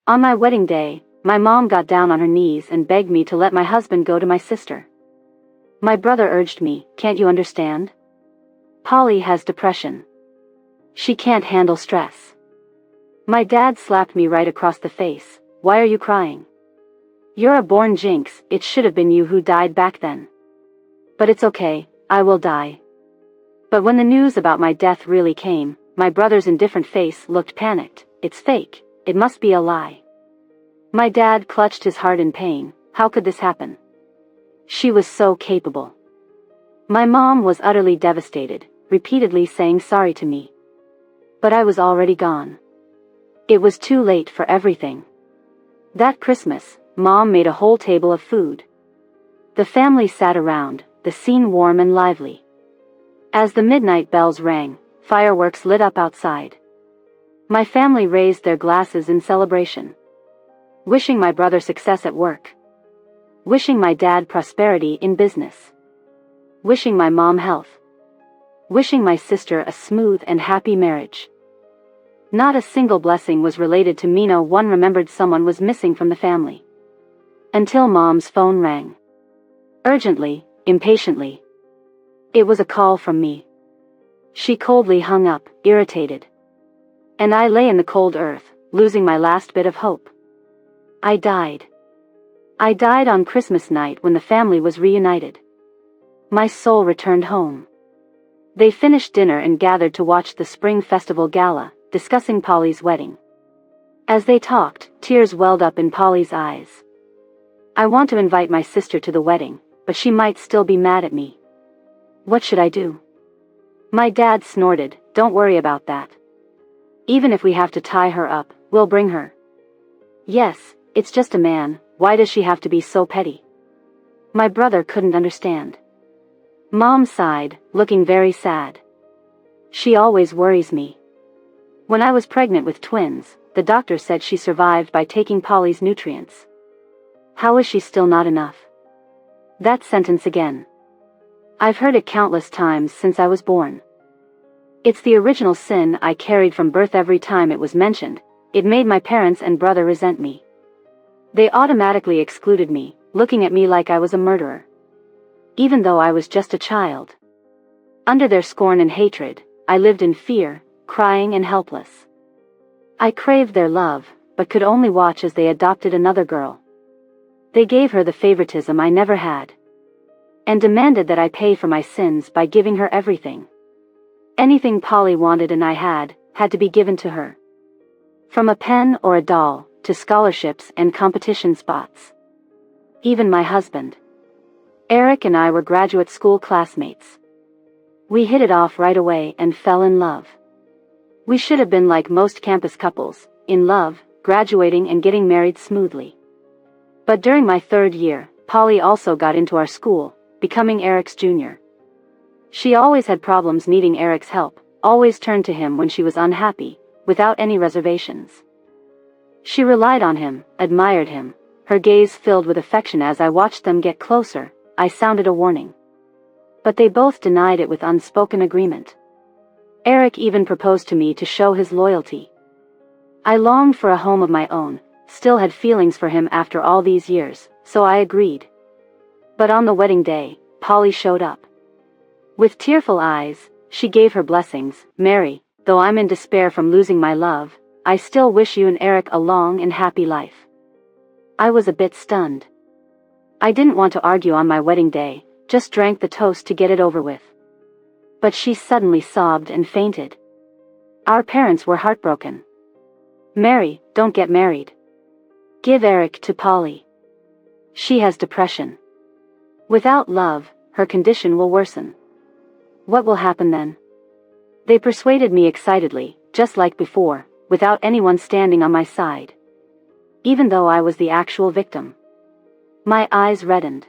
On my wedding day, my mom got down on her knees and begged me to let my husband go to my sister. My brother urged me, "Can't you understand? Polly has depression. She can't handle stress." My dad slapped me right across the face. "Why are you crying? You're a born jinx, it should have been you who died back then. But it's okay, I will die." But when the news about my death really came, my brother's indifferent face looked panicked. "It's fake. It must be a lie." My dad clutched his heart in pain. How could this happen? She was so capable. My mom was utterly devastated, repeatedly saying sorry to me. But I was already gone. It was too late for everything. That Christmas, Mom made a whole table of food. The family sat around, the scene warm and lively. As the midnight bells rang, fireworks lit up outside. My family raised their glasses in celebration. Wishing my brother success at work. Wishing my dad prosperity in business. Wishing my mom health. Wishing my sister a smooth and happy marriage. Not a single blessing was related to me. No one remembered someone was missing from the family. Until Mom's phone rang. Urgently, impatiently. It was a call from me. She coldly hung up, irritated. And I lay in the cold earth, losing my last bit of hope. I died. I died on Christmas night when the family was reunited. My soul returned home. They finished dinner and gathered to watch the Spring Festival Gala, discussing Polly's wedding. As they talked, tears welled up in Polly's eyes. I want to invite my sister to the wedding, but she might still be mad at me. What should I do? My dad snorted, "Don't worry about that. Even if we have to tie her up, we'll bring her." "Yes, it's just a man, why does she have to be so petty?" My brother couldn't understand. Mom sighed, looking very sad. "She always worries me. When I was pregnant with twins, the doctor said she survived by taking Polly's nutrients. How is she still not enough?" That sentence again. I've heard it countless times since I was born. It's the original sin I carried from birth. Every time it was mentioned, it made my parents and brother resent me. They automatically excluded me, looking at me like I was a murderer. Even though I was just a child. Under their scorn and hatred, I lived in fear, crying and helpless. I craved their love, but could only watch as they adopted another girl. They gave her the favoritism I never had. And demanded that I pay for my sins by giving her everything. Anything Polly wanted and I had to be given to her. From a pen or a doll, to scholarships and competition spots. Even my husband. Eric and I were graduate school classmates. We hit it off right away and fell in love. We should have been like most campus couples, in love, graduating and getting married smoothly. But during my third year, Polly also got into our school, becoming Eric's junior. She always had problems needing Eric's help, always turned to him when she was unhappy, without any reservations. She relied on him, admired him, her gaze filled with affection. As I watched them get closer, I sounded a warning. But they both denied it with unspoken agreement. Eric even proposed to me to show his loyalty. I longed for a home of my own, still had feelings for him after all these years, so I agreed. But on the wedding day, Polly showed up. With tearful eyes, she gave her blessings. "Mary, though I'm in despair from losing my love, I still wish you and Eric a long and happy life." I was a bit stunned. I didn't want to argue on my wedding day, just drank the toast to get it over with. But she suddenly sobbed and fainted. Our parents were heartbroken. "Mary, don't get married. Give Eric to Polly. She has depression. Without love, her condition will worsen." What will happen then? They persuaded me excitedly, just like before, without anyone standing on my side. Even though I was the actual victim. My eyes reddened.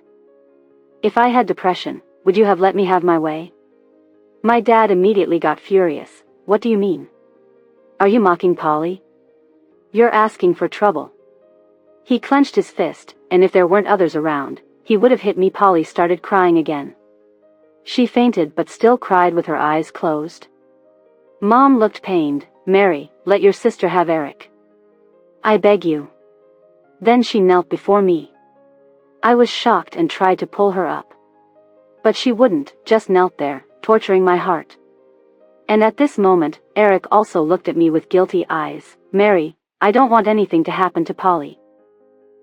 "If I had depression, would you have let me have my way?" My dad immediately got furious. "What do you mean? Are you mocking Polly? You're asking for trouble." He clenched his fist, and if there weren't others around, he would have hit me. Polly started crying again. She fainted but still cried with her eyes closed. Mom looked pained. "Mary, let your sister have Eric." I beg you. Then she knelt before me. I was shocked and tried to pull her up. But she wouldn't, just knelt there, torturing my heart. And at this moment, Eric also looked at me with guilty eyes. Mary, I don't want anything to happen to Polly.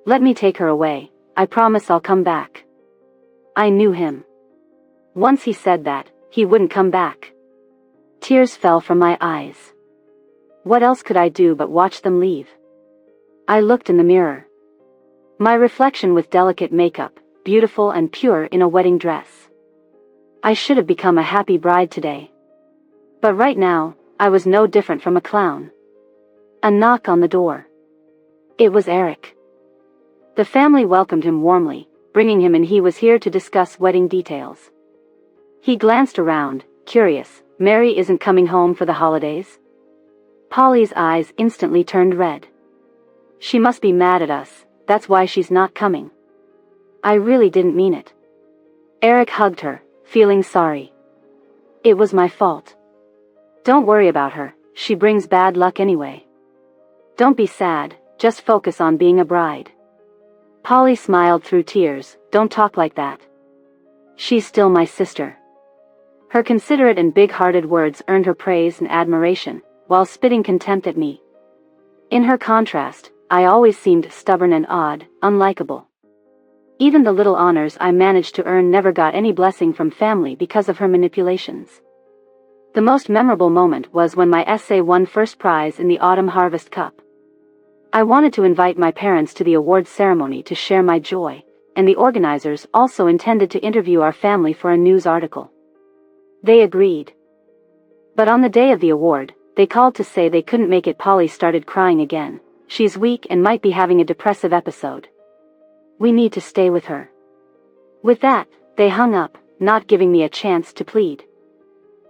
Let me take her away, I promise I'll come back. I knew him. Once he said that, he wouldn't come back. Tears fell from my eyes. What else could I do but watch them leave? I looked in the mirror. My reflection with delicate makeup, beautiful and pure in a wedding dress. I should have become a happy bride today. But right now, I was no different from a clown. A knock on the door. It was Eric. The family welcomed him warmly, bringing him in. He was here to discuss wedding details. He glanced around, curious. Mary isn't coming home for the holidays? Polly's eyes instantly turned red. She must be mad at us, that's why she's not coming. I really didn't mean it. Eric hugged her, feeling sorry. It was my fault. Don't worry about her, she brings bad luck anyway. Don't be sad, just focus on being a bride. Polly smiled through tears. Don't talk like that. She's still my sister. Her considerate and big-hearted words earned her praise and admiration, while spitting contempt at me. In her contrast, I always seemed stubborn and odd, unlikable. Even the little honors I managed to earn never got any blessing from family because of her manipulations. The most memorable moment was when my essay won first prize in the Autumn Harvest Cup. I wanted to invite my parents to the awards ceremony to share my joy, and the organizers also intended to interview our family for a news article. They agreed. But on the day of the award, they called to say they couldn't make it. Polly started crying again. She's weak and might be having a depressive episode. We need to stay with her. With that, they hung up, not giving me a chance to plead.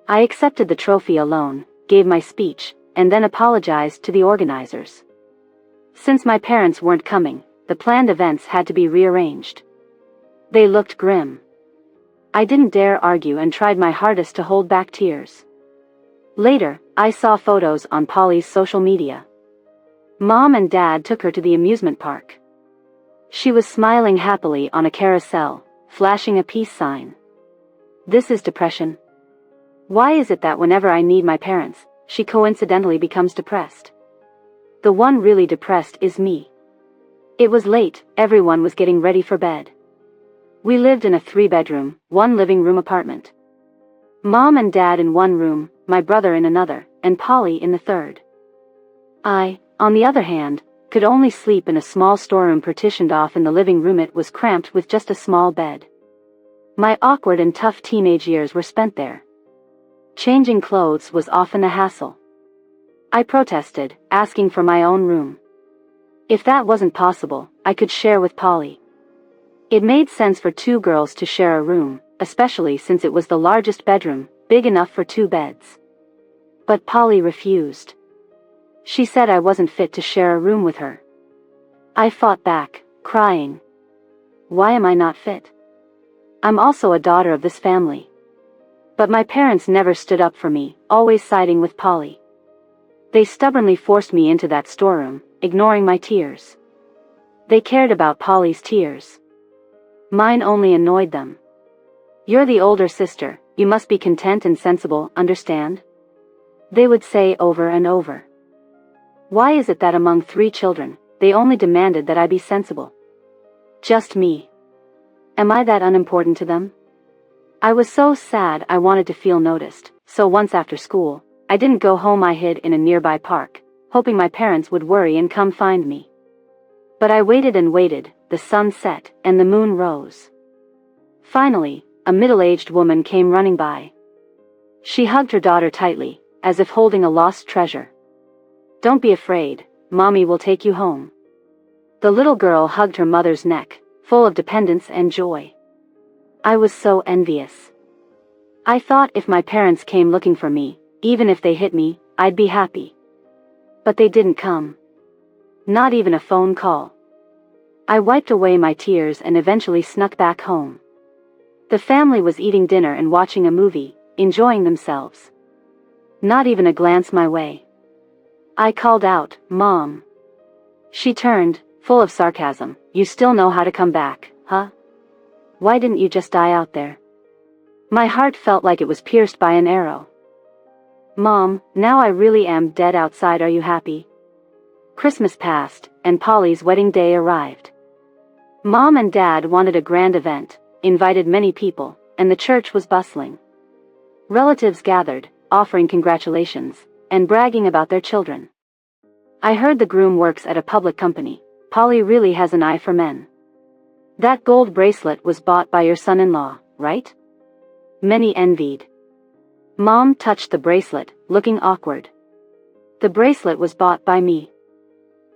I accepted the trophy alone, gave my speech, and then apologized to the organizers. Since my parents weren't coming, the planned events had to be rearranged. They looked grim. I didn't dare argue and tried my hardest to hold back tears. Later, I saw photos on Polly's social media. Mom and Dad took her to the amusement park. She was smiling happily on a carousel, flashing a peace sign. This is depression. Why is it that whenever I need my parents, she coincidentally becomes depressed? The one really depressed is me. It was late, everyone was getting ready for bed. We lived in a 3-bedroom, 1 living room apartment. Mom and Dad in one room, my brother in another, and Polly in the third. I, on the other hand, could only sleep in a small storeroom partitioned off in the living room. It was cramped with just a small bed. My awkward and tough teenage years were spent there. Changing clothes was often a hassle. I protested, asking for my own room. If that wasn't possible, I could share with Polly. It made sense for 2 girls to share a room, especially since it was the largest bedroom, big enough for 2 beds. But Polly refused. She said I wasn't fit to share a room with her. I fought back, crying. Why am I not fit? I'm also a daughter of this family. But my parents never stood up for me, always siding with Polly. They stubbornly forced me into that storeroom, ignoring my tears. They cared about Polly's tears. Mine only annoyed them. You're the older sister, you must be content and sensible, understand? They would say over and over. Why is it that among 3 children, they only demanded that I be sensible? Just me. Am I that unimportant to them? I was so sad I wanted to feel noticed, so once after school, I didn't go home. I hid in a nearby park, hoping my parents would worry and come find me. But I waited and waited, the sun set, and the moon rose. Finally, a middle-aged woman came running by. She hugged her daughter tightly, as if holding a lost treasure. Don't be afraid, Mommy will take you home. The little girl hugged her mother's neck, full of dependence and joy. I was so envious. I thought if my parents came looking for me, even if they hit me, I'd be happy. But they didn't come. Not even a phone call. I wiped away my tears and eventually snuck back home. The family was eating dinner and watching a movie, enjoying themselves. Not even a glance my way. I called out, Mom. She turned, full of sarcasm. You still know how to come back, huh? Why didn't you just die out there? My heart felt like it was pierced by an arrow. Mom, now I really am dead outside. Are you happy? Christmas passed, and Polly's wedding day arrived. Mom and Dad wanted a grand event, invited many people, and the church was bustling. Relatives gathered, offering congratulations, and bragging about their children. I heard the groom works at a public company. Polly really has an eye for men. That gold bracelet was bought by your son-in-law, right? Many envied. Mom touched the bracelet, looking awkward. The bracelet was bought by me.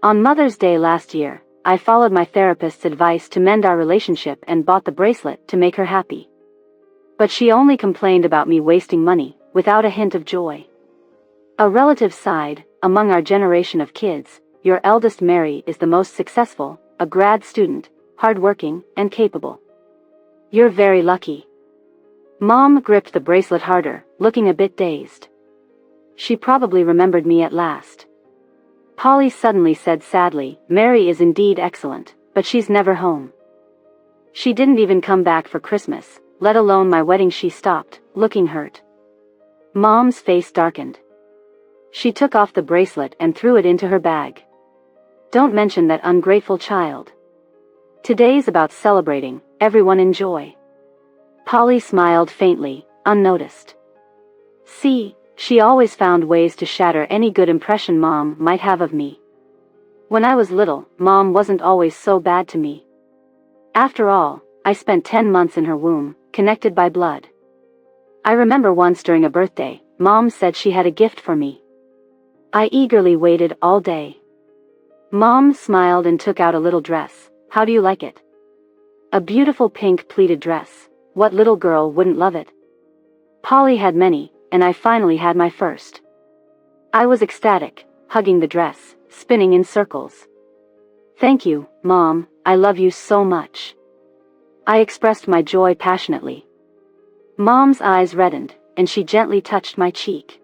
On Mother's Day last year, I followed my therapist's advice to mend our relationship and bought the bracelet to make her happy. But she only complained about me wasting money, without a hint of joy. A relative sighed, among our generation of kids, your eldest Mary is the most successful, a grad student, hardworking, and capable. You're very lucky. Mom gripped the bracelet harder, looking a bit dazed. She probably remembered me at last. Polly suddenly said sadly, Mary is indeed excellent, but she's never home. She didn't even come back for Christmas, let alone my wedding. She stopped, looking hurt. Mom's face darkened. She took off the bracelet and threw it into her bag. Don't mention that ungrateful child. Today's about celebrating, everyone enjoy. Polly smiled faintly, unnoticed. See, she always found ways to shatter any good impression Mom might have of me. When I was little, Mom wasn't always so bad to me. After all, I spent 10 months in her womb, connected by blood. I remember once during a birthday, Mom said she had a gift for me. I eagerly waited all day. Mom smiled and took out a little dress. How do you like it? A beautiful pink pleated dress. What little girl wouldn't love it? Polly had many, and I finally had my first. I was ecstatic, hugging the dress, spinning in circles. Thank you, Mom, I love you so much. I expressed my joy passionately. Mom's eyes reddened, and she gently touched my cheek.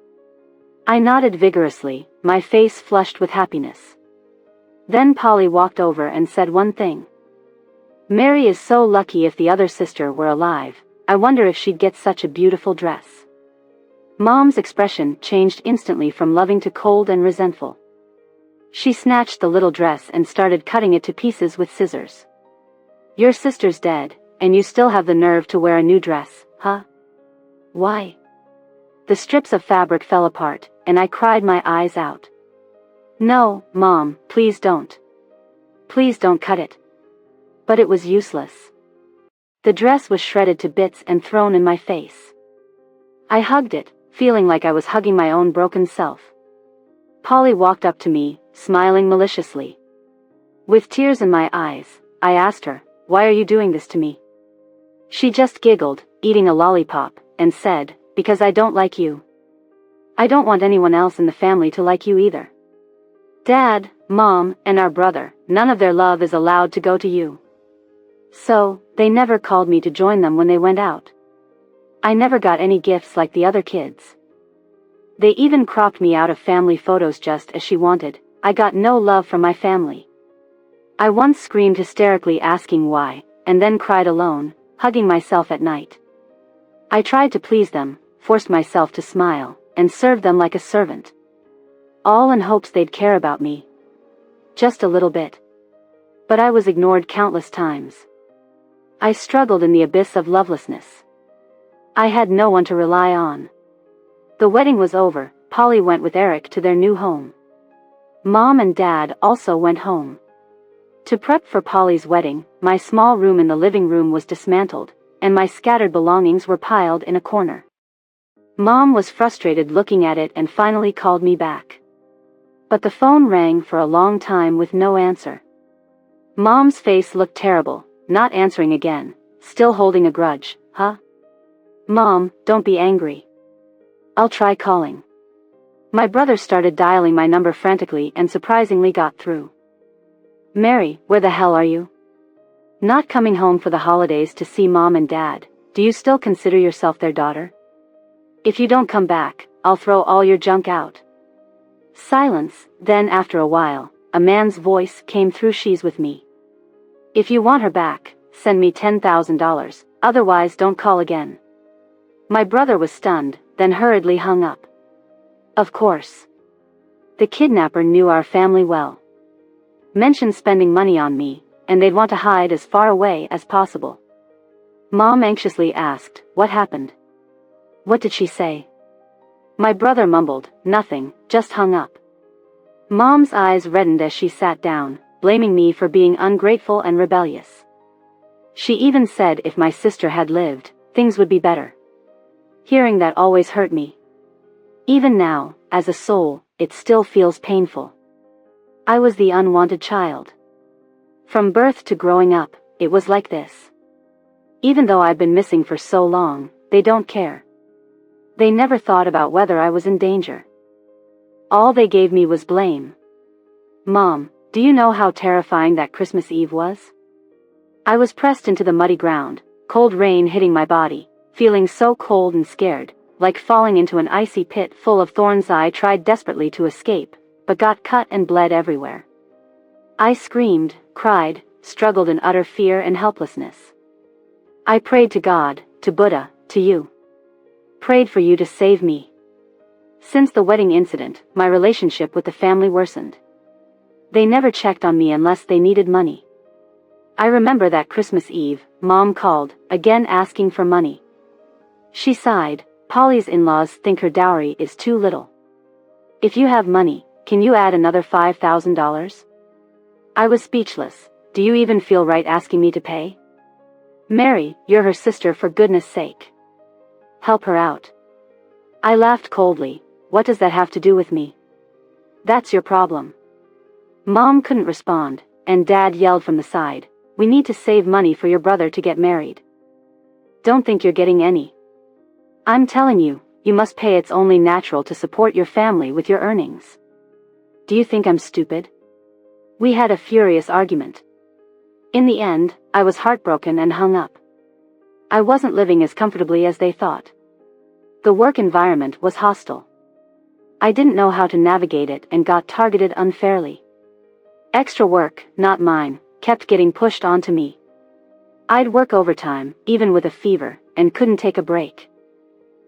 I nodded vigorously, my face flushed with happiness. Then Polly walked over and said one thing. Mary is so lucky. If the other sister were alive, I wonder if she'd get such a beautiful dress. Mom's expression changed instantly from loving to cold and resentful. She snatched the little dress and started cutting it to pieces with scissors. Your sister's dead, and you still have the nerve to wear a new dress, huh? Why? The strips of fabric fell apart, and I cried my eyes out. No, Mom, please don't. Please don't cut it. But it was useless. The dress was shredded to bits and thrown in my face. I hugged it, feeling like I was hugging my own broken self. Polly walked up to me, smiling maliciously. With tears in my eyes, I asked her, why are you doing this to me? She just giggled, eating a lollipop, and said, because I don't like you. I don't want anyone else in the family to like you either. Dad, Mom, and our brother, none of their love is allowed to go to you. So, they never called me to join them when they went out. I never got any gifts like the other kids. They even cropped me out of family photos just as she wanted. I got no love from my family. I once screamed hysterically asking why, and then cried alone, hugging myself at night. I tried to please them, forced myself to smile, and served them like a servant. All in hopes they'd care about me. Just a little bit. But I was ignored countless times. I struggled in the abyss of lovelessness. I had no one to rely on. The wedding was over. Polly went with Eric to their new home. Mom and Dad also went home. To prep for Polly's wedding, my small room in the living room was dismantled, and my scattered belongings were piled in a corner. Mom was frustrated looking at it and finally called me back. But the phone rang for a long time with no answer. Mom's face looked terrible, not answering again, still holding a grudge, huh? Mom, don't be angry. I'll try calling. My brother started dialing my number frantically and surprisingly got through. Mary, where the hell are you? Not coming home for the holidays to see Mom and Dad? Do you still consider yourself their daughter? If you don't come back, I'll throw all your junk out. Silence, then after a while, a man's voice came through. She's with me. If you want her back, send me $10,000, otherwise don't call again. My brother was stunned, then hurriedly hung up. Of course. The kidnapper knew our family well. Mentioned spending money on me, and they'd want to hide as far away as possible. Mom anxiously asked, what happened? What did she say? My brother mumbled, nothing, just hung up. Mom's eyes reddened as she sat down, blaming me for being ungrateful and rebellious. She even said if my sister had lived, things would be better. Hearing that always hurt me. Even now, as a soul, it still feels painful. I was the unwanted child. From birth to growing up, it was like this. Even though I've been missing for so long, they don't care. They never thought about whether I was in danger. All they gave me was blame. Mom, do you know how terrifying that Christmas Eve was? I was pressed into the muddy ground, cold rain hitting my body, feeling so cold and scared, like falling into an icy pit full of thorns. I tried desperately to escape, but got cut and bled everywhere. I screamed, cried, struggled in utter fear and helplessness. I prayed to God, to Buddha, to you. Prayed for you to save me. Since the wedding incident, my relationship with the family worsened. They never checked on me unless they needed money. I remember that Christmas Eve, Mom called, again asking for money. She sighed, Polly's in-laws think her dowry is too little. If you have money, can you add another $5,000? I was speechless. Do you even feel right asking me to pay? Mary, you're her sister, for goodness sake. Help her out. I laughed coldly. What does that have to do with me? That's your problem. Mom couldn't respond, and Dad yelled from the side, we need to save money for your brother to get married. Don't think you're getting any. I'm telling you, you must pay. It's only natural to support your family with your earnings. Do you think I'm stupid? We had a furious argument. In the end, I was heartbroken and hung up. I wasn't living as comfortably as they thought. The work environment was hostile. I didn't know how to navigate it and got targeted unfairly. Extra work, not mine, kept getting pushed onto me. I'd work overtime, even with a fever, and couldn't take a break.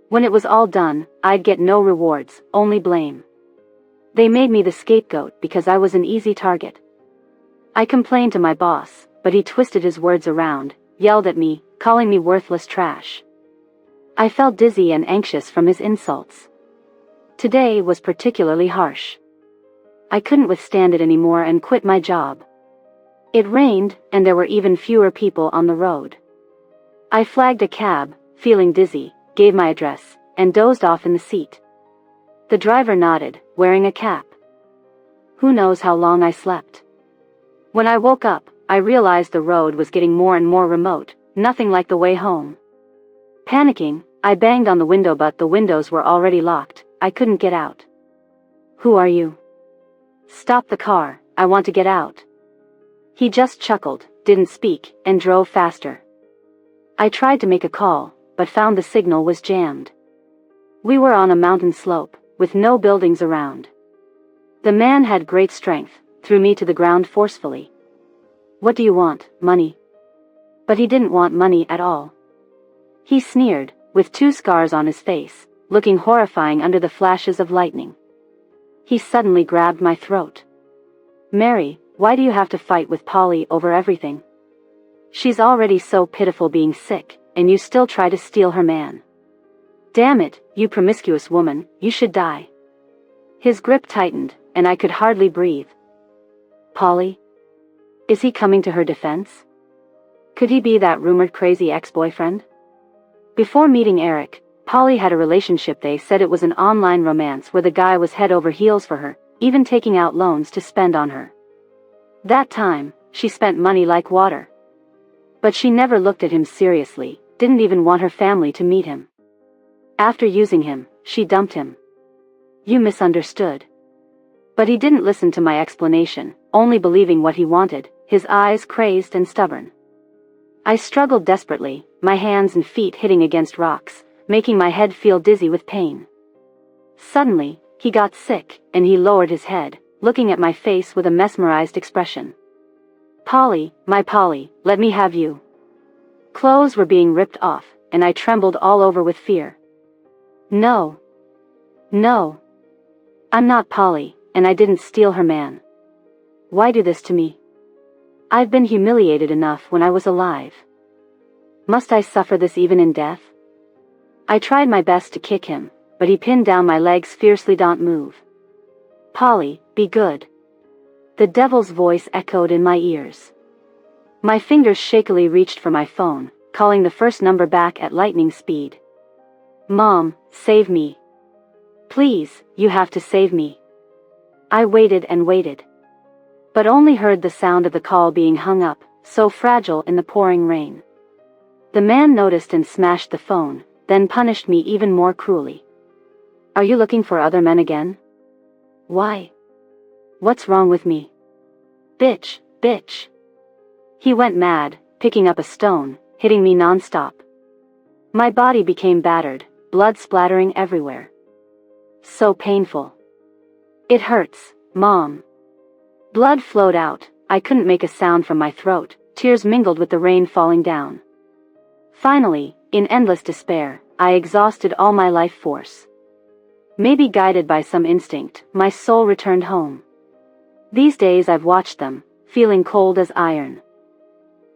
When it was all done, I'd get no rewards, only blame. They made me the scapegoat because I was an easy target. I complained to my boss, but he twisted his words around, yelled at me, calling me worthless trash. I felt dizzy and anxious from his insults. Today was particularly harsh. I couldn't withstand it anymore and quit my job. It rained, and there were even fewer people on the road. I flagged a cab, feeling dizzy, gave my address, and dozed off in the seat. The driver nodded, wearing a cap. Who knows how long I slept? When I woke up, I realized the road was getting more and more remote, nothing like the way home. Panicking, I banged on the window, but the windows were already locked. I couldn't get out. Who are you? Stop the car, I want to get out. He just chuckled, didn't speak, and drove faster. I tried to make a call, but found the signal was jammed. We were on a mountain slope, with no buildings around. The man had great strength, threw me to the ground forcefully. What do you want, money? But he didn't want money at all. He sneered, with 2 scars on his face, looking horrifying under the flashes of lightning. He suddenly grabbed my throat. Mary, why do you have to fight with Polly over everything? She's already so pitiful being sick, and you still try to steal her man. Damn it, you promiscuous woman, you should die. His grip tightened, and I could hardly breathe. Polly? Is he coming to her defense? Could he be that rumored crazy ex-boyfriend? Before meeting Eric, Polly had a relationship. They said it was an online romance where the guy was head over heels for her, even taking out loans to spend on her. That time, she spent money like water. But she never looked at him seriously, didn't even want her family to meet him. After using him, she dumped him. You misunderstood. But he didn't listen to my explanation, only believing what he wanted, his eyes crazed and stubborn. I struggled desperately, my hands and feet hitting against rocks, making my head feel dizzy with pain. Suddenly, he got sick, and he lowered his head, looking at my face with a mesmerized expression. "Polly, my Polly, let me have you." Clothes were being ripped off, and I trembled all over with fear. "No. No. I'm not Polly, and I didn't steal her man. Why do this to me? I've been humiliated enough when I was alive. Must I suffer this even in death?" I tried my best to kick him, but he pinned down my legs fiercely. "Don't move. Polly, be good." The devil's voice echoed in my ears. My fingers shakily reached for my phone, calling the first number back at lightning speed. "Mom, save me. Please, you have to save me." I waited and waited, but only heard the sound of the call being hung up, so fragile in the pouring rain. The man noticed and smashed the phone, then punished me even more cruelly. "Are you looking for other men again? Why? What's wrong with me? Bitch, bitch." He went mad, picking up a stone, hitting me non-stop. My body became battered, blood splattering everywhere. So painful. "It hurts, Mom." Blood flowed out, I couldn't make a sound from my throat, tears mingled with the rain falling down. Finally, in endless despair, I exhausted all my life force. Maybe guided by some instinct, my soul returned home. These days I've watched them, feeling cold as iron.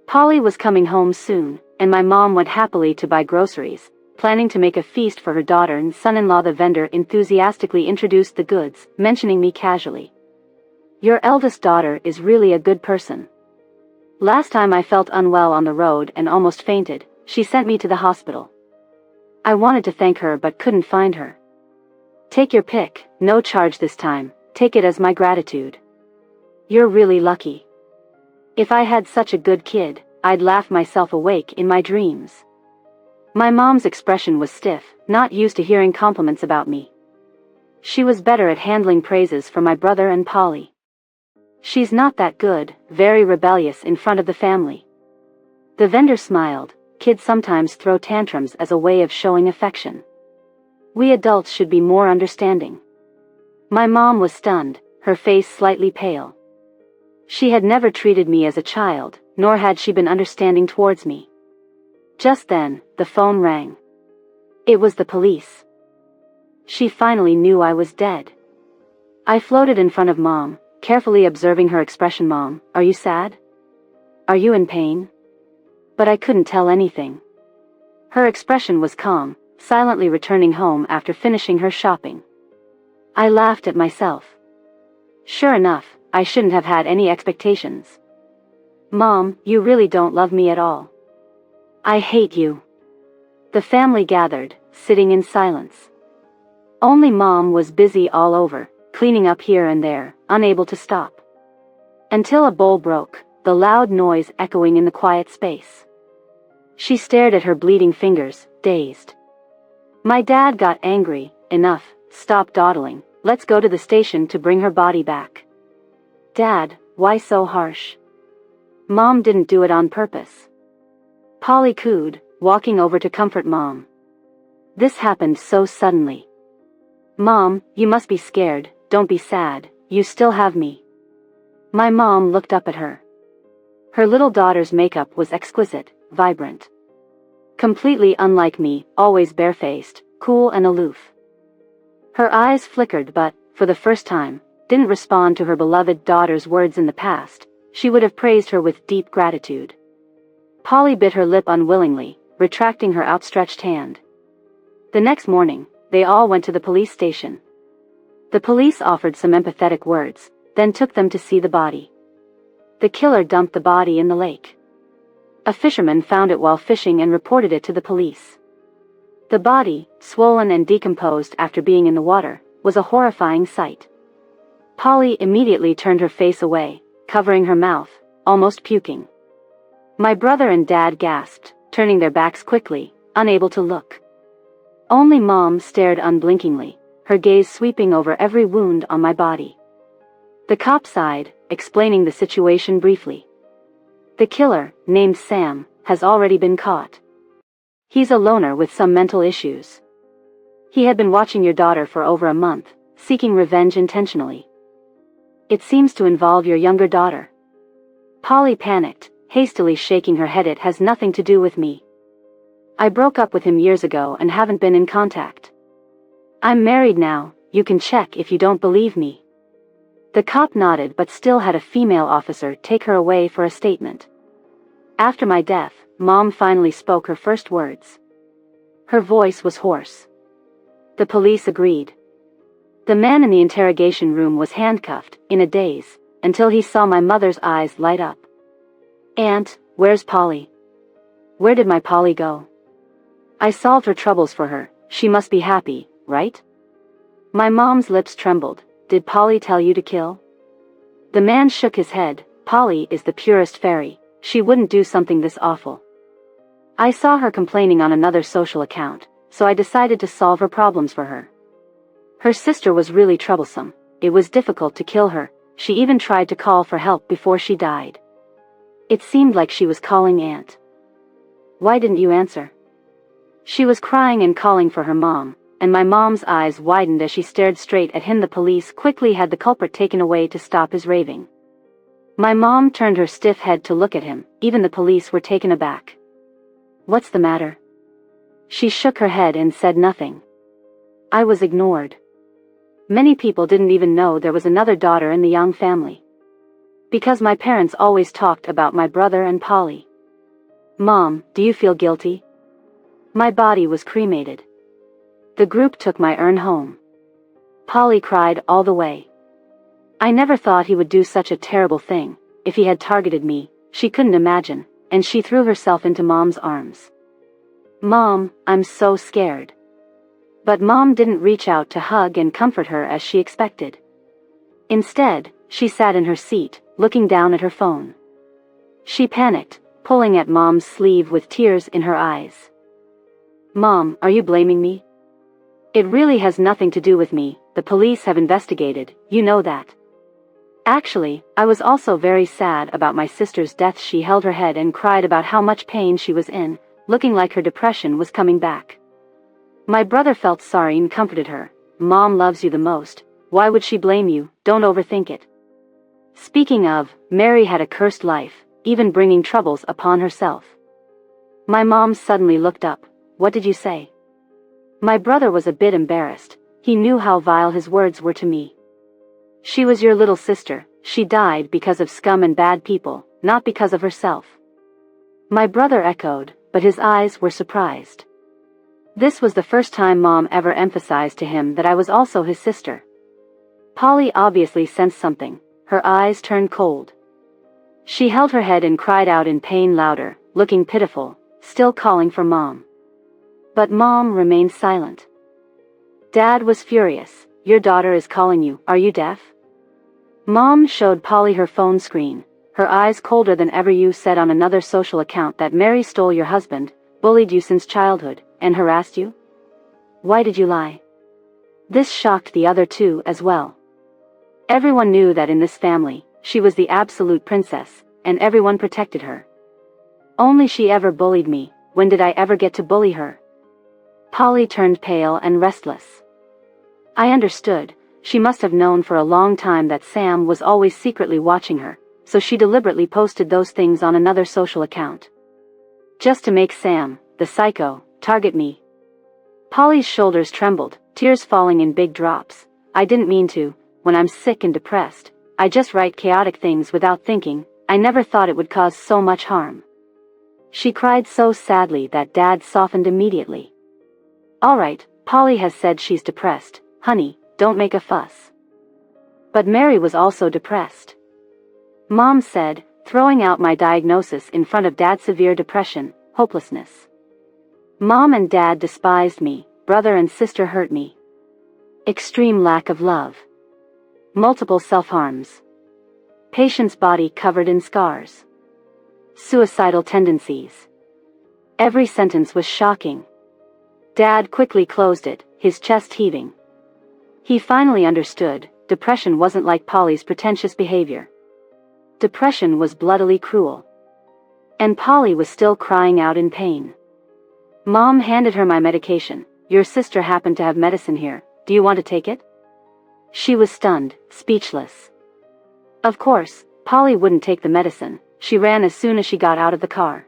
Polly was coming home soon, and my mom went happily to buy groceries, planning to make a feast for her daughter and son-in-law. The vendor enthusiastically introduced the goods, mentioning me casually. "Your eldest daughter is really a good person. Last time I felt unwell on the road and almost fainted, she sent me to the hospital. I wanted to thank her but couldn't find her. Take your pick, no charge this time, take it as my gratitude. You're really lucky. If I had such a good kid, I'd laugh myself awake in my dreams." My mom's expression was stiff, not used to hearing compliments about me. She was better at handling praises for my brother and Polly. "She's not that good, very rebellious in front of the family." The vendor smiled. "Kids sometimes throw tantrums as a way of showing affection. We adults should be more understanding." My mom was stunned, her face slightly pale. She had never treated me as a child, nor had she been understanding towards me. Just then, the phone rang. It was the police. She finally knew I was dead. I floated in front of Mom, carefully observing her expression. "Mom, are you sad? Are you in pain?" But I couldn't tell anything. Her expression was calm, silently returning home after finishing her shopping. I laughed at myself. Sure enough, I shouldn't have had any expectations. "Mom, you really don't love me at all. I hate you." The family gathered, sitting in silence. Only Mom was busy all over, cleaning up here and there, unable to stop. Until a bowl broke, the loud noise echoing in the quiet space. She stared at her bleeding fingers, dazed. My dad got angry. "Enough, stop dawdling, let's go to the station to bring her body back." "Dad, why so harsh? Mom didn't do it on purpose." Polly cooed, walking over to comfort Mom. "This happened so suddenly. Mom, you must be scared, don't be sad, you still have me." My mom looked up at her. Her little daughter's makeup was exquisite, vibrant. Completely unlike me, always barefaced, cool and aloof. Her eyes flickered but, for the first time, didn't respond to her beloved daughter's words. In the past, she would have praised her with deep gratitude. Polly bit her lip unwillingly, retracting her outstretched hand. The next morning, they all went to the police station. The police offered some empathetic words, then took them to see the body. The killer dumped the body in the lake. A fisherman found it while fishing and reported it to the police. The body, swollen and decomposed after being in the water, was a horrifying sight. Polly immediately turned her face away, covering her mouth, almost puking. My brother and dad gasped, turning their backs quickly, unable to look. Only Mom stared unblinkingly, her gaze sweeping over every wound on my body. The cop sighed, explaining the situation briefly. "The killer, named Sam, has already been caught. He's a loner with some mental issues. He had been watching your daughter for over a month, seeking revenge intentionally. It seems to involve your younger daughter. Polly panicked, hastily shaking her head. It has nothing to do with me. I broke up with him years ago and haven't been in contact. I'm married now, you can check if you don't believe me. The cop nodded but still had a female officer take her away for a statement. After my death, Mom finally spoke her first words. Her voice was hoarse. The police agreed. The man in the interrogation room was handcuffed, in a daze, until he saw my mother's eyes light up. Aunt, where's Polly? Where did my Polly go? I solved her troubles for her, she must be happy, right? My mom's lips trembled. Did Polly tell you to kill? The man shook his head. Polly is the purest fairy, she wouldn't do something this awful. I saw her complaining on another social account, so I decided to solve her problems for her. Her sister was really troublesome. It was difficult to kill her. She even tried to call for help before she died. It seemed like she was calling Aunt. Why didn't you answer? She was crying and calling for her mom, and my mom's eyes widened as she stared straight at him. The police quickly had the culprit taken away to stop his raving. My mom turned her stiff head to look at him. Even the police were taken aback. What's the matter? She shook her head and said nothing. I was ignored. Many people didn't even know there was another daughter in the Young family. Because my parents always talked about my brother and Polly. Mom, do you feel guilty? My body was cremated. The group took my urn home. Polly cried all the way. I never thought he would do such a terrible thing. If he had targeted me, she couldn't imagine, and she threw herself into Mom's arms. Mom, I'm so scared. But Mom didn't reach out to hug and comfort her as she expected. Instead, she sat in her seat, looking down at her phone. She panicked, pulling at Mom's sleeve with tears in her eyes. Mom, are you blaming me? It really has nothing to do with me. The police have investigated, you know that. Actually, I was also very sad about my sister's death. She held her head and cried about how much pain she was in, looking like her depression was coming back. My brother felt sorry and comforted her. Mom loves you the most. Why would she blame you? Don't overthink it. Speaking of, Mary had a cursed life, even bringing troubles upon herself. My mom suddenly looked up. What did you say? My brother was a bit embarrassed. He knew how vile his words were to me. She was your little sister. She died because of scum and bad people, not because of herself. My brother echoed, but his eyes were surprised. This was the first time Mom ever emphasized to him that I was also his sister. Polly obviously sensed something. Her eyes turned cold. She held her head and cried out in pain louder, looking pitiful, still calling for Mom. But Mom remained silent. Dad was furious. Your daughter is calling you. Are you deaf? Mom showed Polly her phone screen, her eyes colder than ever. You said on another social account that Mary stole your husband, bullied you since childhood, and harassed you? Why did you lie? This shocked the other two as well. Everyone knew that in this family, she was the absolute princess, and everyone protected her. Only she ever bullied me. When did I ever get to bully her? Polly turned pale and restless. I understood. She must have known for a long time that Sam was always secretly watching her, so she deliberately posted those things on another social account. Just to make Sam, the psycho, target me. Polly's shoulders trembled, tears falling in big drops. I didn't mean to. When I'm sick and depressed, I just write chaotic things without thinking. I never thought it would cause so much harm. She cried so sadly that Dad softened immediately. All right, Polly has said she's depressed. Honey, don't make a fuss. But Mary was also depressed. Mom said, throwing out my diagnosis in front of Dad: severe depression, hopelessness. Mom and Dad despised me, brother and sister hurt me. Extreme lack of love. Multiple self-harms. Patient's body covered in scars. Suicidal tendencies. Every sentence was shocking. Dad quickly closed it, his chest heaving. He finally understood, depression wasn't like Polly's pretentious behavior. Depression was bloodily cruel. And Polly was still crying out in pain. Mom handed her my medication. Your sister happened to have medicine here. Do you want to take it? She was stunned, speechless. Of course, Polly wouldn't take the medicine. She ran as soon as she got out of the car.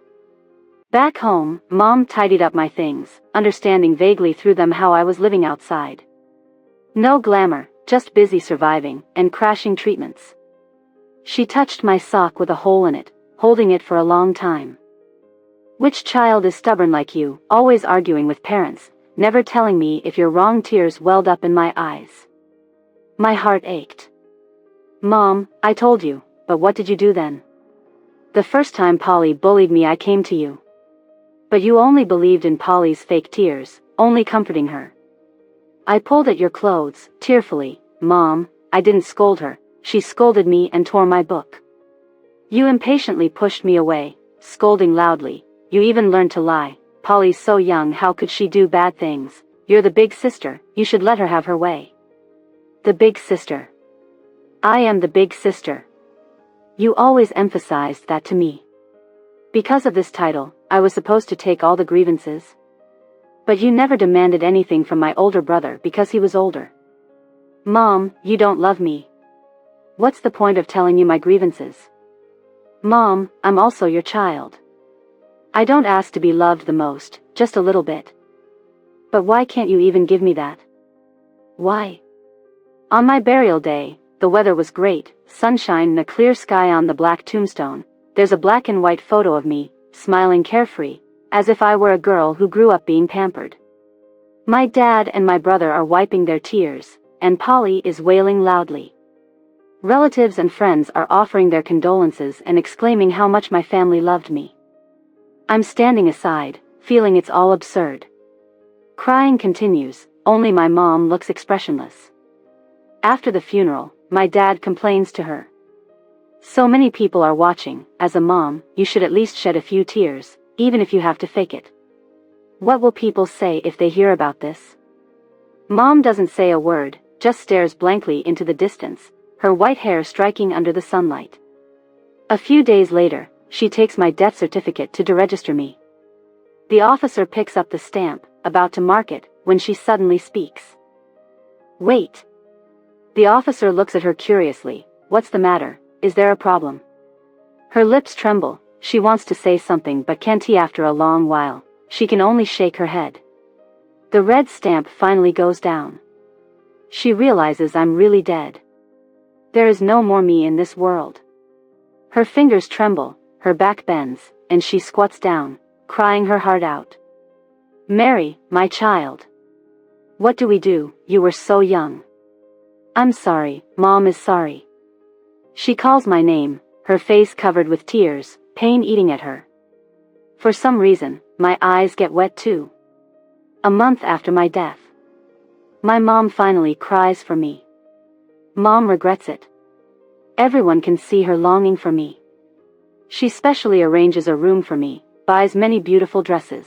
Back home, Mom tidied up my things, understanding vaguely through them how I was living outside. No glamour, just busy surviving, and crashing treatments. She touched my sock with a hole in it, holding it for a long time. Which child is stubborn like you, always arguing with parents, never telling me if you're wrong? Tears welled up in my eyes. My heart ached. Mom, I told you, but what did you do then? The first time Polly bullied me, I came to you. But you only believed in Polly's fake tears, only comforting her. I pulled at your clothes, tearfully. Mom, I didn't scold her, she scolded me and tore my book. You impatiently pushed me away, scolding loudly. You even learned to lie. Polly's so young, how could she do bad things? You're the big sister, you should let her have her way. The big sister. I am the big sister. You always emphasized that to me. Because of this title, I was supposed to take all the grievances. But you never demanded anything from my older brother because he was older. Mom, you don't love me. What's the point of telling you my grievances? Mom, I'm also your child. I don't ask to be loved the most, just a little bit. But why can't you even give me that? Why? On my burial day, the weather was great, sunshine and a clear sky. On the black tombstone, there's a black and white photo of me, smiling carefree, as if I were a girl who grew up being pampered. My dad and my brother are wiping their tears, and Polly is wailing loudly. Relatives and friends are offering their condolences and exclaiming how much my family loved me. I'm standing aside, feeling it's all absurd. Crying continues, only my mom looks expressionless. After the funeral, my dad complains to her. So many people are watching. As a mom, you should at least shed a few tears, even if you have to fake it. What will people say if they hear about this? Mom doesn't say a word, just stares blankly into the distance, her white hair striking under the sunlight. A few days later, she takes my death certificate to deregister me. The officer picks up the stamp, about to mark it, when she suddenly speaks. Wait. The officer looks at her curiously. What's the matter? Is there a problem? Her lips tremble. She wants to say something but can't. After a long while, she can only shake her head. The red stamp finally goes down. She realizes I'm really dead. There is no more me in this world. Her fingers tremble, her back bends, and she squats down, crying her heart out. Mary, my child. What do we do? You were so young. I'm sorry, Mom is sorry. She calls my name, her face covered with tears, pain eating at her. For some reason, my eyes get wet too. A month after my death, my mom finally cries for me. Mom regrets it. Everyone can see her longing for me. She specially arranges a room for me, buys many beautiful dresses.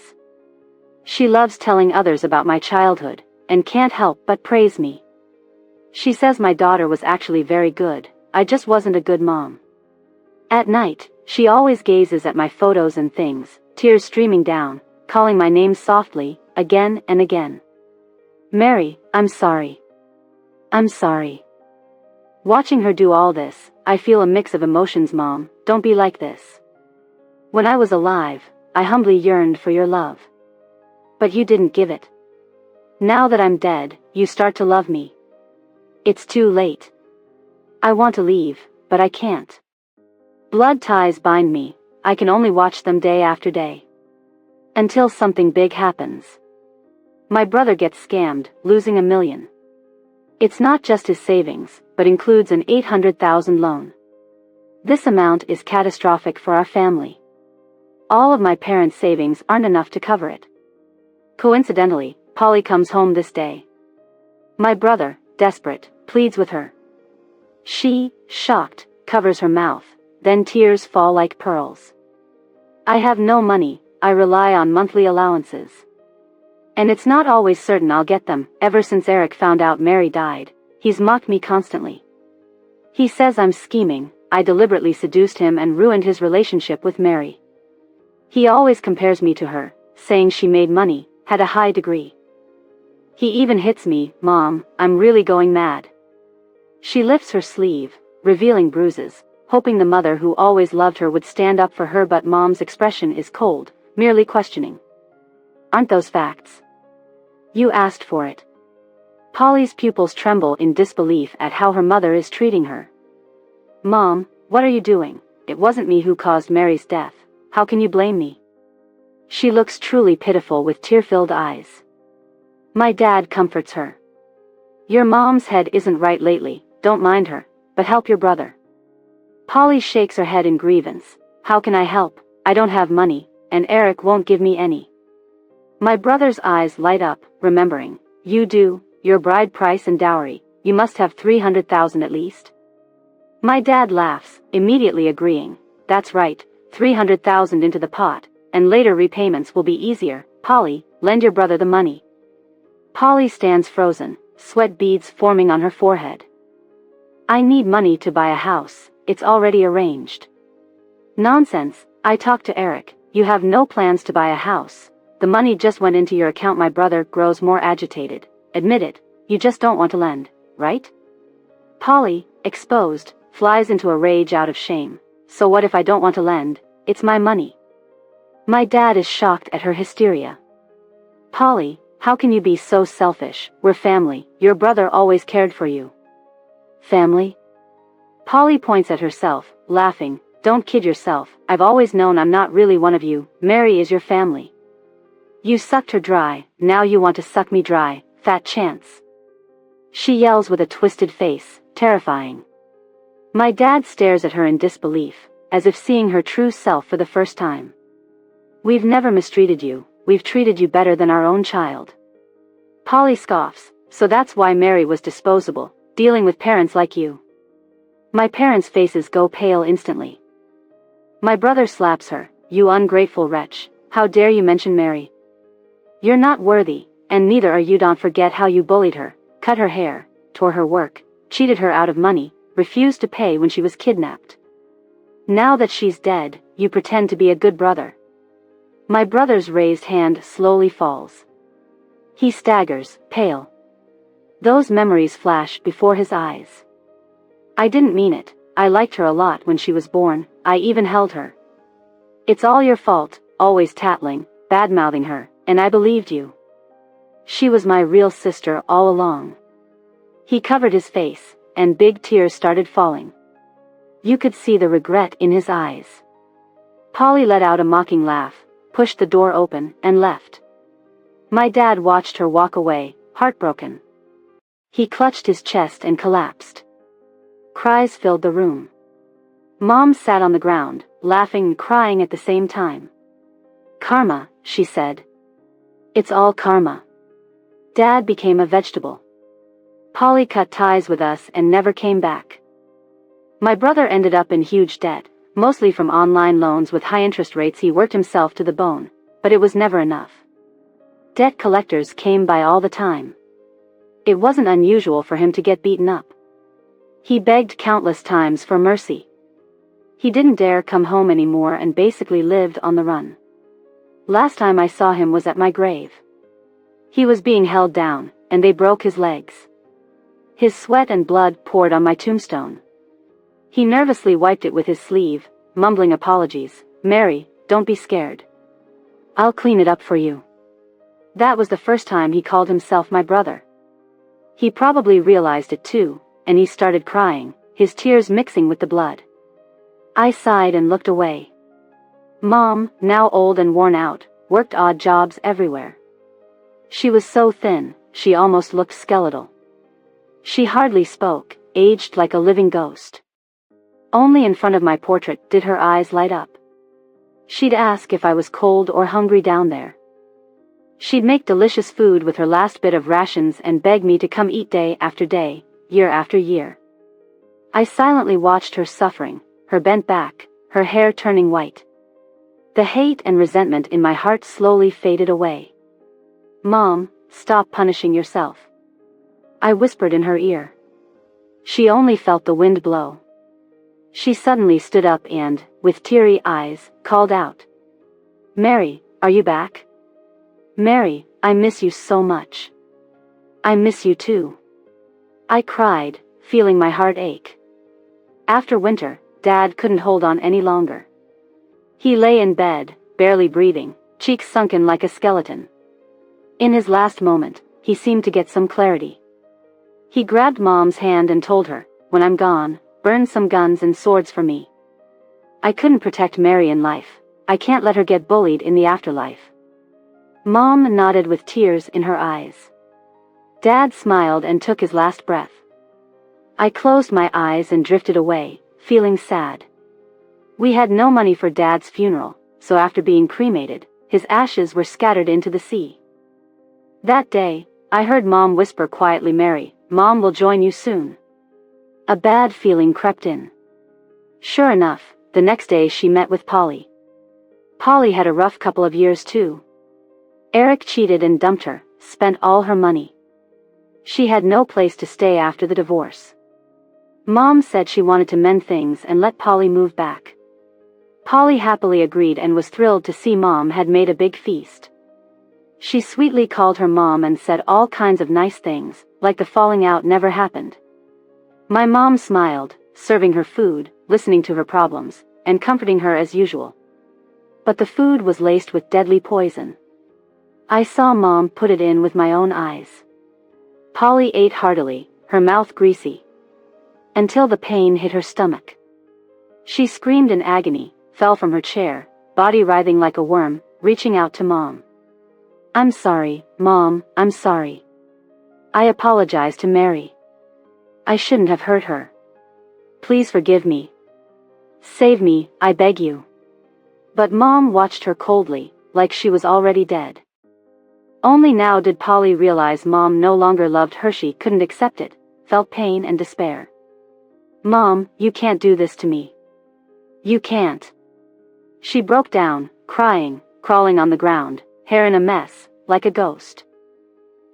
She loves telling others about my childhood, and can't help but praise me. She says my daughter was actually very good, I just wasn't a good mom. At night, she always gazes at my photos and things, tears streaming down, calling my name softly, again and again. Mary, I'm sorry. I'm sorry. Watching her do all this, I feel a mix of emotions. Mom, don't be like this. When I was alive, I humbly yearned for your love. But you didn't give it. Now that I'm dead, you start to love me. It's too late. I want to leave, but I can't. Blood ties bind me, I can only watch them day after day. Until something big happens. My brother gets scammed, losing $1 million. It's not just his savings, but includes an $800,000 loan. This amount is catastrophic for our family. All of my parents' savings aren't enough to cover it. Coincidentally, Polly comes home this day. My brother, desperate, pleads with her. She, shocked, covers her mouth, then tears fall like pearls. I have no money, I rely on monthly allowances. And it's not always certain I'll get them. Ever since Eric found out Mary died, he's mocked me constantly. He says I'm scheming, I deliberately seduced him and ruined his relationship with Mary. He always compares me to her, saying she made money, had a high degree. He even hits me. Mom, I'm really going mad. She lifts her sleeve, revealing bruises, hoping the mother who always loved her would stand up for her, but Mom's expression is cold, merely questioning. Aren't those facts? You asked for it. Polly's pupils tremble in disbelief at how her mother is treating her. Mom, what are you doing? It wasn't me who caused Mary's death. How can you blame me? She looks truly pitiful with tear-filled eyes. My dad comforts her. Your mom's head isn't right lately, don't mind her, but help your brother. Polly shakes her head in grievance. How can I help? I don't have money, and Eric won't give me any. My brother's eyes light up, remembering. You do, your bride price and dowry, you must have 300,000 at least. My dad laughs, immediately agreeing. That's right, 300,000 into the pot, and later repayments will be easier. Polly, lend your brother the money. Polly stands frozen, sweat beads forming on her forehead. I need money to buy a house, it's already arranged. Nonsense, I talked to Eric, you have no plans to buy a house. The money just went into your account. My brother grows more agitated. Admit it, you just don't want to lend, right? Polly, exposed, flies into a rage out of shame. So what if I don't want to lend? It's my money. My dad is shocked at her hysteria. Polly, how can you be so selfish? We're family, your brother always cared for you. Family? Polly points at herself, laughing. Don't kid yourself, I've always known I'm not really one of you. Mary is your family. You sucked her dry, now you want to suck me dry, fat chance. She yells with a twisted face, terrifying. My dad stares at her in disbelief, as if seeing her true self for the first time. We've never mistreated you, we've treated you better than our own child. Polly scoffs, so that's why Mary was disposable, dealing with parents like you. My parents' faces go pale instantly. My brother slaps her. You ungrateful wretch, how dare you mention Mary? You're not worthy, and neither are you. Don't forget how you bullied her, cut her hair, tore her work, cheated her out of money, refused to pay when she was kidnapped. Now that she's dead, you pretend to be a good brother. My brother's raised hand slowly falls. He staggers, pale. Those memories flash before his eyes. I didn't mean it, I liked her a lot when she was born, I even held her. It's all your fault, always tattling, bad-mouthing her, and I believed you. She was my real sister all along. He covered his face, and big tears started falling. You could see the regret in his eyes. Polly let out a mocking laugh, pushed the door open, and left. My dad watched her walk away, heartbroken. He clutched his chest and collapsed. Cries filled the room. Mom sat on the ground, laughing and crying at the same time. Karma, she said. It's all karma. Dad became a vegetable. Polly cut ties with us and never came back. My brother ended up in huge debt, mostly from online loans with high interest rates. He worked himself to the bone, but it was never enough. Debt collectors came by all the time. It wasn't unusual for him to get beaten up. He begged countless times for mercy. He didn't dare come home anymore and basically lived on the run. Last time I saw him was at my grave. He was being held down, and they broke his legs. His sweat and blood poured on my tombstone. He nervously wiped it with his sleeve, mumbling apologies. Mary, don't be scared. I'll clean it up for you. That was the first time he called himself my brother. He probably realized it too, and he started crying, his tears mixing with the blood. I sighed and looked away. Mom, now old and worn out, worked odd jobs everywhere. She was so thin, she almost looked skeletal. She hardly spoke, aged like a living ghost. Only in front of my portrait did her eyes light up. She'd ask if I was cold or hungry down there. She'd make delicious food with her last bit of rations and beg me to come eat day after day, year after year. I silently watched her suffering, her bent back, her hair turning white. The hate and resentment in my heart slowly faded away. Mom, stop punishing yourself. I whispered in her ear. She only felt the wind blow. She suddenly stood up and, with teary eyes, called out. Mary, are you back? Mary, I miss you so much. I miss you too. I cried, feeling my heart ache. After winter, Dad couldn't hold on any longer. He lay in bed, barely breathing, cheeks sunken like a skeleton. In his last moment, he seemed to get some clarity. He grabbed Mom's hand and told her, "When I'm gone, burn some guns and swords for me. I couldn't protect Mary in life. I can't let her get bullied in the afterlife." Mom nodded with tears in her eyes. Dad smiled and took his last breath. I closed my eyes and drifted away, feeling sad. We had no money for Dad's funeral, so after being cremated, his ashes were scattered into the sea. That day, I heard Mom whisper quietly, "Mary, Mom will join you soon." A bad feeling crept in. Sure enough, the next day she met with Polly. Polly had a rough couple of years too. Eric cheated and dumped her, spent all her money. She had no place to stay after the divorce. Mom said she wanted to mend things and let Polly move back. Polly happily agreed and was thrilled to see Mom had made a big feast. She sweetly called her mom and said all kinds of nice things, like the falling out never happened. My mom smiled, serving her food, listening to her problems, and comforting her as usual. But the food was laced with deadly poison. I saw Mom put it in with my own eyes. Polly ate heartily, her mouth greasy, until the pain hit her stomach. She screamed in agony, fell from her chair, body writhing like a worm, reaching out to Mom. "I'm sorry, Mom, I'm sorry. I apologize to Mary. I shouldn't have hurt her. Please forgive me. Save me, I beg you." But Mom watched her coldly, like she was already dead. Only now did Polly realize Mom no longer loved her. She couldn't accept it, felt pain and despair. "Mom, you can't do this to me. You can't." She broke down, crying, crawling on the ground, hair in a mess, like a ghost.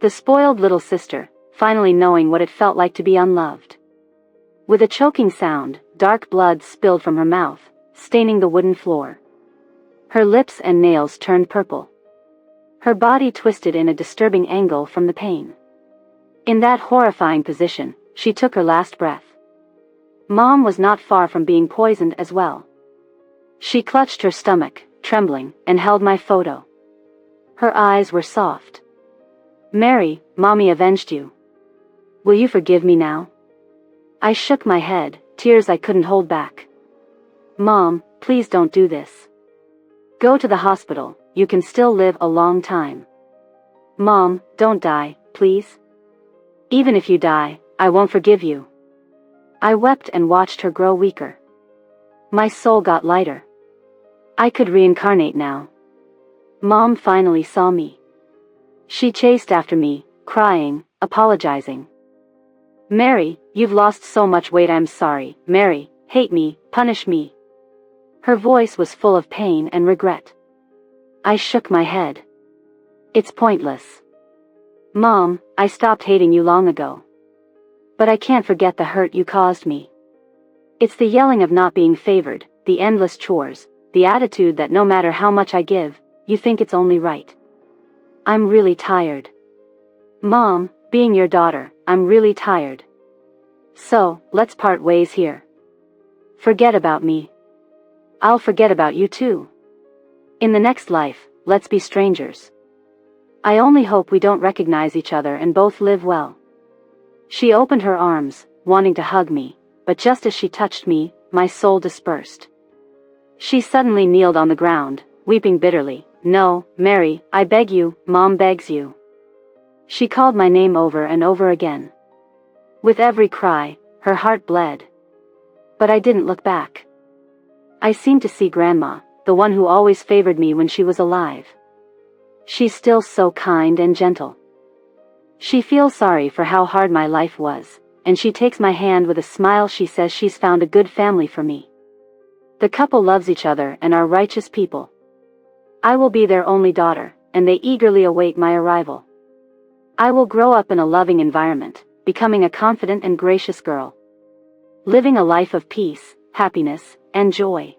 The spoiled little sister, finally knowing what it felt like to be unloved. With a choking sound, dark blood spilled from her mouth, staining the wooden floor. Her lips and nails turned purple. Her body twisted in a disturbing angle from the pain. In that horrifying position, she took her last breath. Mom was not far from being poisoned as well. She clutched her stomach, trembling, and held my photo. Her eyes were soft. "Mary, Mommy avenged you. Will you forgive me now?" I shook my head, tears I couldn't hold back. "Mom, please don't do this. Go to the hospital, you can still live a long time. Mom, don't die, please. Even if you die, I won't forgive you." I wept and watched her grow weaker. My soul got lighter. I could reincarnate now. Mom finally saw me. She chased after me, crying, apologizing. "Mary, you've lost so much weight. I'm sorry. Mary, hate me, punish me." Her voice was full of pain and regret. I shook my head. "It's pointless. Mom, I stopped hating you long ago. But I can't forget the hurt you caused me. It's the yelling of not being favored, the endless chores, the attitude that no matter how much I give, you think it's only right. I'm really tired. Mom, being your daughter, I'm really tired. So, let's part ways here. Forget about me. I'll forget about you too. In the next life, let's be strangers. I only hope we don't recognize each other and both live well." She opened her arms, wanting to hug me, but just as she touched me, my soul dispersed. She suddenly kneeled on the ground, weeping bitterly. "No, Mary, I beg you, Mom begs you." She called my name over and over again. With every cry, her heart bled. But I didn't look back. I seemed to see Grandma, the one who always favored me when she was alive. She's still so kind and gentle. She feels sorry for how hard my life was, and she takes my hand with a smile. She says she's found a good family for me. The couple loves each other and are righteous people. I will be their only daughter, and they eagerly await my arrival. I will grow up in a loving environment, becoming a confident and gracious girl. Living a life of peace, happiness, and joy.